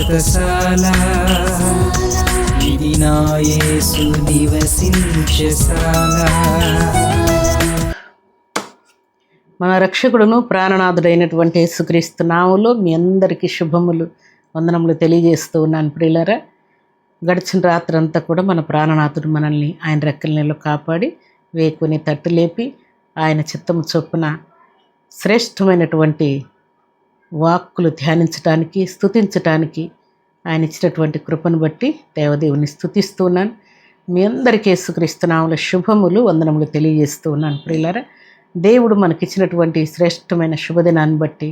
వ్రతశాల ఇది నా యేసు నివసించశాల. మన రక్షకుడును ప్రాణనాథుడైనటువంటి యేసుక్రీస్తు నామములో మీ అందరికీ శుభములు వందనములు తెలియజేస్తూ ఉన్నాను ప్రియులారా. గడిచిన రాత్రి అంతా కూడా మన ప్రాణనాథుడు మనల్ని ఆయన రెక్కల నీళ్ళు కాపాడి వేకుని తట్టు లేపి ఆయన చిత్తము చొప్పున శ్రేష్టమైనటువంటి వాక్కులు ధ్యానించడానికి స్తుతించడానికి ఆయన ఇచ్చినటువంటి కృపను బట్టి దేవదేవుని స్తుతిస్తూ ఉన్నాను. మీ అందరికీ యేసుక్రీస్తు నామములో శుభములు వందనములు తెలియజేస్తూ ఉన్నాను ప్రియులారా. దేవుడు మనకిచ్చినటువంటి శ్రేష్టమైన శుభదినాన్ని బట్టి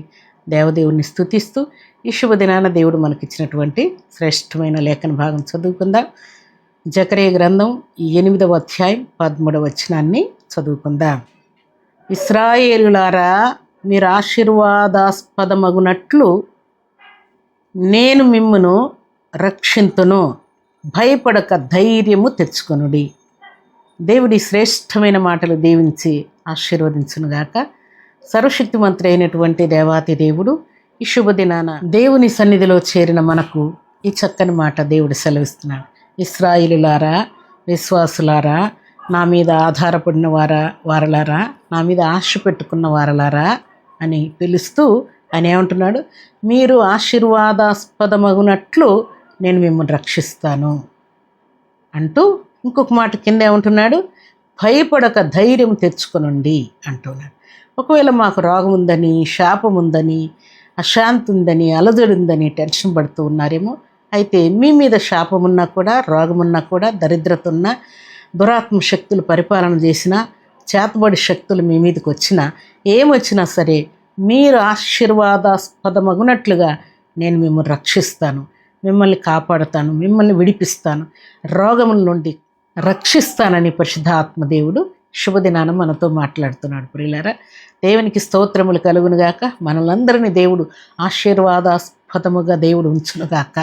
దేవదేవుని స్తుతిస్తూ ఈ శుభదినాన దేవుడు మనకిచ్చినటువంటి శ్రేష్టమైన లేఖన భాగం చదువుకుందాం. జకరియా గ్రంథం 8వ అధ్యాయం 13వ వచనాన్ని చదువుకుందాం. ఇశ్రాయేలులారా, మీరు ఆశీర్వాదాస్పదమగునట్లు నేను మిమ్మును రక్షింతును, భయపడక ధైర్యము తెచ్చుకొనుడి. దేవుడి శ్రేష్టమైన మాటలు దీవించి ఆశీర్వదించునుగాక. సర్వశక్తిమంతుడు అయినటువంటి దేవాతి దేవుడు ఈ శుభదినాన దేవుని సన్నిధిలో చేరిన మనకు ఈ చక్కని మాట దేవుడు సెలవిస్తున్నాడు. ఇశ్రాయేలులారా, విశ్వాసులారా, నా మీద ఆధారపడిన వారలారా, నా మీద ఆశ పెట్టుకున్న వారలారా అని పిలుస్తూ ఆయన ఏమంటున్నాడు? మీరు ఆశీర్వాదాస్పదమగునట్లు నేను మిమ్మల్ని రక్షిస్తాను అంటూ ఇంకొక మాట కింద ఏమంటున్నాడు? భయపడక ధైర్యం తెచ్చుకొనండి అంటున్నాడు. ఒకవేళ మాకు రోగం ఉందని, శాపం ఉందని, అశాంతి ఉందని, అలజడి ఉందని టెన్షన్ పడుతూ ఉన్నారేమో. అయితే మీ మీద శాపం ఉన్నా కూడా, రోగం ఉన్నా కూడా, దరిద్రత ఉన్నా, దురాత్మ శక్తులు పరిపాలన చేసినా, చేతబడి శక్తులు మీ మీదకి వచ్చినా, ఏమొచ్చినా సరే మీరు ఆశీర్వాదాస్పదమగునట్లుగా నేను మిమ్మల్ని రక్షిస్తాను, మిమ్మల్ని కాపాడుతాను, మిమ్మల్ని విడిపిస్తాను, రోగముల నుండి రక్షిస్తానని పరిశుద్ధాత్మ దేవుడు శుభదినాన మనతో మాట్లాడుతున్నాడు ప్రియులారా. దేవునికి స్తోత్రములు కలుగునుగాక. మనలందరినీ దేవుడు ఆశీర్వాదాస్పదముగా దేవుడు ఉంచునుగాక.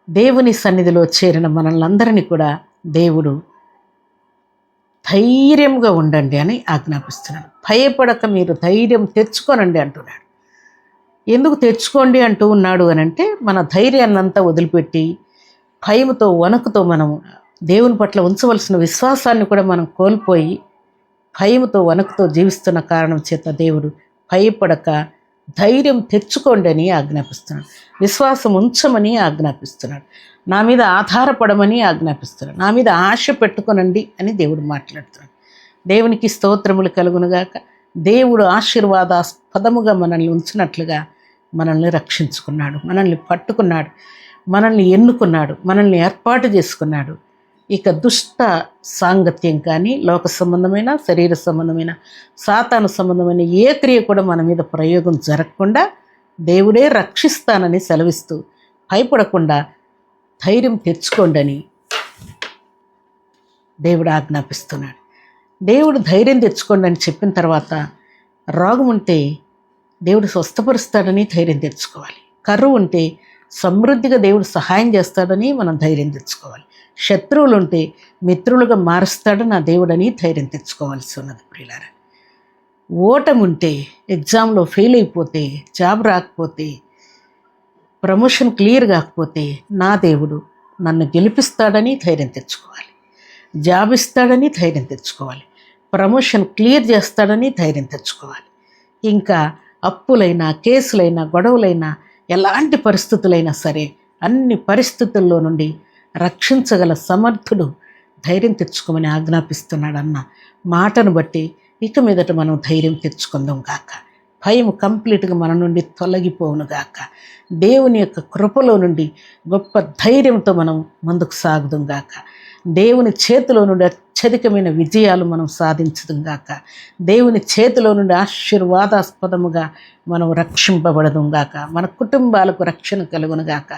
దేవుని సన్నిధిలో చేరిన మనల్నందరినీ కూడా దేవుడు ధైర్యంగా ఉండండి అని ఆజ్ఞాపిస్తున్నాడు. భయపడక మీరు ధైర్యం తెచ్చుకోనండి అంటున్నాడు. ఎందుకు తెచ్చుకోండి అంటూ ఉన్నాడు అని అంటే, మన ధైర్యాన్ని అంతా వదిలిపెట్టి భయముతో వణుకుతో మనము దేవుని పట్ల ఉంచవలసిన విశ్వాసాన్ని కూడా మనం కోల్పోయి భయముతో వణుకుతో జీవిస్తున్న కారణం చేత దేవుడు భయపడక ధైర్యం తెచ్చుకోండి అని ఆజ్ఞాపిస్తున్నాడు. విశ్వాసం ఉంచమని ఆజ్ఞాపిస్తున్నాడు. నా మీద ఆధారపడమని ఆజ్ఞాపిస్తున్నాడు. నా మీద ఆశ పెట్టుకొనండి అని దేవుడు మాట్లాడుతున్నాడు. దేవునికి స్తోత్రములు కలుగునుగాక. దేవుడు ఆశీర్వాదాస్పదముగా మనల్ని ఉంచినట్లుగా మనల్ని రక్షించుకున్నాడు, మనల్ని పట్టుకున్నాడు, మనల్ని ఎన్నుకున్నాడు, మనల్ని ఏర్పాటు చేసుకున్నాడు. ఇక దుష్ట సాంగత్యం కానీ, లోక సంబంధమైన, శరీర సంబంధమైన, సాతాను సంబంధమైన ఏ క్రియ కూడా మన మీద ప్రయోగం జరగకుండా దేవుడే రక్షిస్తానని సెలవిస్తూ భయపడకుండా ధైర్యం తెచ్చుకోండి అని దేవుడు ఆజ్ఞాపిస్తున్నాడు. దేవుడు ధైర్యం తెచ్చుకోండి అని చెప్పిన తర్వాత, రోగం ఉంటే దేవుడు స్వస్థపరుస్తాడని ధైర్యం తెచ్చుకోవాలి. కరువు ఉంటే సమృద్ధిగా దేవుడు సహాయం చేస్తాడని మనం ధైర్యం తెచ్చుకోవాలి. శత్రువులు ఉంటే మిత్రులుగా మారుస్తాడు నా దేవుడని ధైర్యం తెచ్చుకోవాల్సి ఉన్నది ప్రియులారా. ఓటమి ఉంటే, ఎగ్జామ్లో ఫెయిల్ అయిపోతే, జాబ్ రాకపోతే, ప్రమోషన్ క్లియర్ కాకపోతే నా దేవుడు నన్ను గెలిపిస్తాడని ధైర్యం తెచ్చుకోవాలి. జాబ్ ఇస్తాడని ధైర్యం తెచ్చుకోవాలి. ప్రమోషన్ క్లియర్ చేస్తాడని ధైర్యం తెచ్చుకోవాలి. ఇంకా అప్పులైనా, కేసులైనా, గొడవలైనా, ఎలాంటి పరిస్థితులైనా సరే అన్ని పరిస్థితుల్లో నుండి రక్షించగల సమర్థుడు ధైర్యం తెచ్చుకోమని ఆజ్ఞాపిస్తున్నాడన్న మాటను బట్టి ఇక మీదట మనం ధైర్యం తెచ్చుకుందాం గాక. భయం కంప్లీట్గా మన నుండి తొలగిపోవును గాక. దేవుని యొక్క కృపలో నుండి గొప్ప ధైర్యంతో మనం ముందుకు సాగుదాం గాక. దేవుని చేతిలో నుండి అత్యధికమైన విజయాలు మనం సాధించడం గాక. దేవుని చేతిలో నుండి ఆశీర్వాదాస్పదముగా మనం రక్షింపబడడం గాక. మన కుటుంబాలకు రక్షణ కలుగును గాక.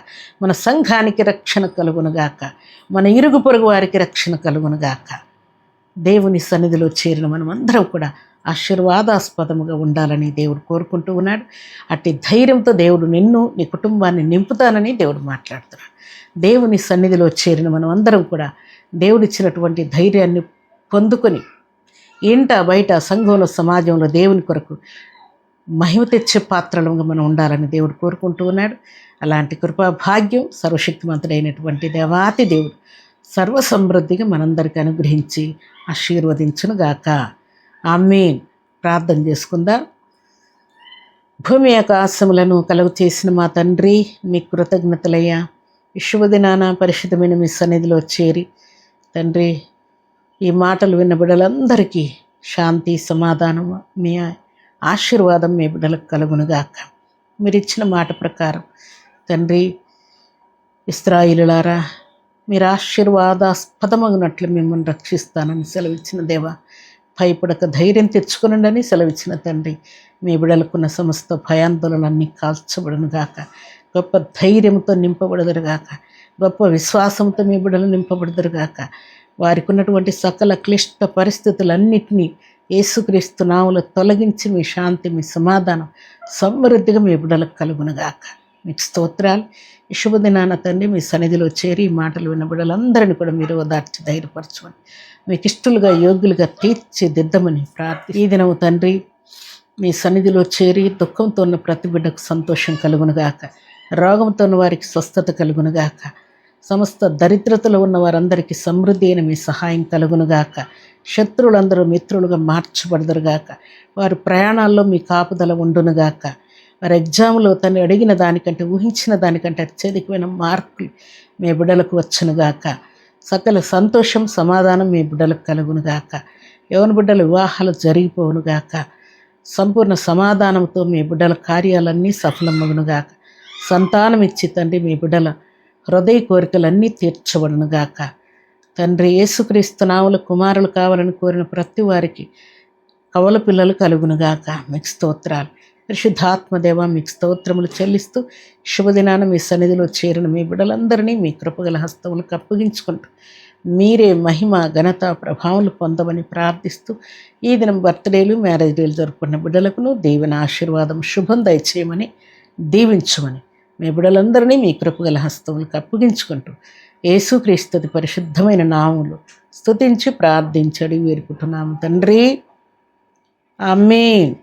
మన సంఘానికి రక్షణ కలుగును గాక. మన ఇరుగు పొరుగు వారికి రక్షణ కలుగును గాక. దేవుని సన్నిధిలో చేరిన మనం అందరం కూడా ఆశీర్వాదాస్పదముగా ఉండాలని దేవుడు కోరుకుంటూ ఉన్నాడు. అట్టి ధైర్యంతో దేవుడు నిన్ను, నీ కుటుంబాన్ని నింపుతానని దేవుడు మాట్లాడుతున్నాడు. దేవుని సన్నిధిలో చేరిన మనం అందరం కూడా దేవుడిచ్చినటువంటి ధైర్యాన్ని పొందుకొని ఇంట బయట సంఘంలో సమాజంలో దేవుని కొరకు మహిమ తెచ్చే పాత్రలుగా మనం ఉండాలని దేవుడు కోరుకుంటూ ఉన్నాడు. అలాంటి కృపా భాగ్యం సర్వశక్తిమంతుడైనటువంటి దేవాతి దేవుడు సర్వ సమృద్ధిగా మనందరికీ అనుగ్రహించి ఆశీర్వదించునుగాక. ఆమేన్. ప్రార్థన చేసుకుందాం. భూమి ఆకాశములను కలుగు చేసిన మా తండ్రి, మీ కృతజ్ఞతలయ్యా. ఈ శుభదినాన పరిశుద్ధమైన మీ సన్నిధిలో చేరి తండ్రి, ఈ మాటలు విన్న బిడ్డలందరికీ శాంతి, సమాధానం, మీ ఆశీర్వాదం మీ బిడ్డలకు కలుగునుగాక. మీరు ఇచ్చిన మాట ప్రకారం తండ్రి, ఇశ్రాయేలులారా, మీరు ఆశీర్వాదాస్పదమగినట్లు మిమ్మల్ని రక్షిస్తానని సెలవిచ్చిన దేవా, భయపడక ధైర్యం తెచ్చుకునండి సెలవిచ్చిన తండ్రి, మీ బిడలకున్న సమస్త భయాందోళనలన్నీ కాల్చబడునుగాక. గొప్ప ధైర్యంతో నింపబడదురుగాక. గొప్ప విశ్వాసంతో మీ బిడలు నింపబడదురుగాక. వారికి ఉన్నటువంటి సకల క్లిష్ట పరిస్థితులన్నిటినీ యేసుక్రీస్తు నామములో తొలగించి మీ శాంతి, మీ సమాధానం సమృద్ధిగా మీ బిడలకు కలుగునుగాక. మీకు స్తోత్రాలు. ఈ శుభదినాన తండ్రి, మీ సన్నిధిలో చేరి ఈ మాటలు విన్న బిడ్డలందరినీ కూడా మీరు ఓదార్చి ధైర్యపరచమని, మీకు ఇష్టలుగా యోగ్యులుగా తీర్చిదిద్దమని ఈ దినము తండ్రి, మీ సన్నిధిలో చేరి దుఃఖంతో ఉన్న ప్రతి బిడ్డకు సంతోషం కలుగునుగాక. రోగంతో ఉన్న వారికి స్వస్థత కలుగునుగాక. సమస్త దరిద్రతలో ఉన్న వారందరికీ సమృద్ధి అయిన మీ సహాయం కలుగునుగాక. శత్రువులందరూ మిత్రులుగా మార్చబడదురుగాక. వారి ప్రయాణాల్లో మీ కాపుదల ఉండునుగాక. వారి ఎగ్జామ్లో తను అడిగిన దానికంటే, ఊహించిన దానికంటే అత్యధికమైన మార్కులు మీ బిడ్డలకు వచ్చునుగాక. సకల సంతోషం, సమాధానం మీ బిడ్డలకు కలుగునుగాక. యవన బిడ్డల వివాహాలు జరిగిపోవునుగాక. సంపూర్ణ సమాధానంతో మీ బిడ్డల కార్యాలన్నీ సఫలమగునుగాక. సంతానం ఇచ్చి తండ్రి, మీ బిడ్డల హృదయ కోరికలన్నీ తీర్చబడునుగాక. తండ్రి, యేసుక్రీస్తు నామములో కుమారులు కావాలని కోరిన ప్రతి వారికి కవల పిల్లలు కలుగునుగాక. మీకు స్తోత్రాలు. పరిశుద్ధాత్మదేవ, మీకు స్తోత్రములు చెల్లిస్తూ శుభదినాన మీ సన్నిధిలో చేరిన మీ బిడ్డలందరినీ మీ కృపగల హస్తములకు అప్పగించుకుంటూ మీరే మహిమ, ఘనత, ప్రభావాలు పొందమని ప్రార్థిస్తూ ఈ దినం బర్త్డేలు, మ్యారేజ్ డేలు జరుపుకున్న బిడ్డలకును దీవెన, ఆశీర్వాదం, శుభం దయచేయమని, దీవించమని మీ బిడ్డలందరినీ మీ కృపగల హస్తములకు అప్పగించుకుంటూ యేసుక్రీస్తు పరిశుద్ధమైన నామములో స్తుతించి ప్రార్థించడి వేడుకుంటున్నాము తండ్రి. ఆమేన్.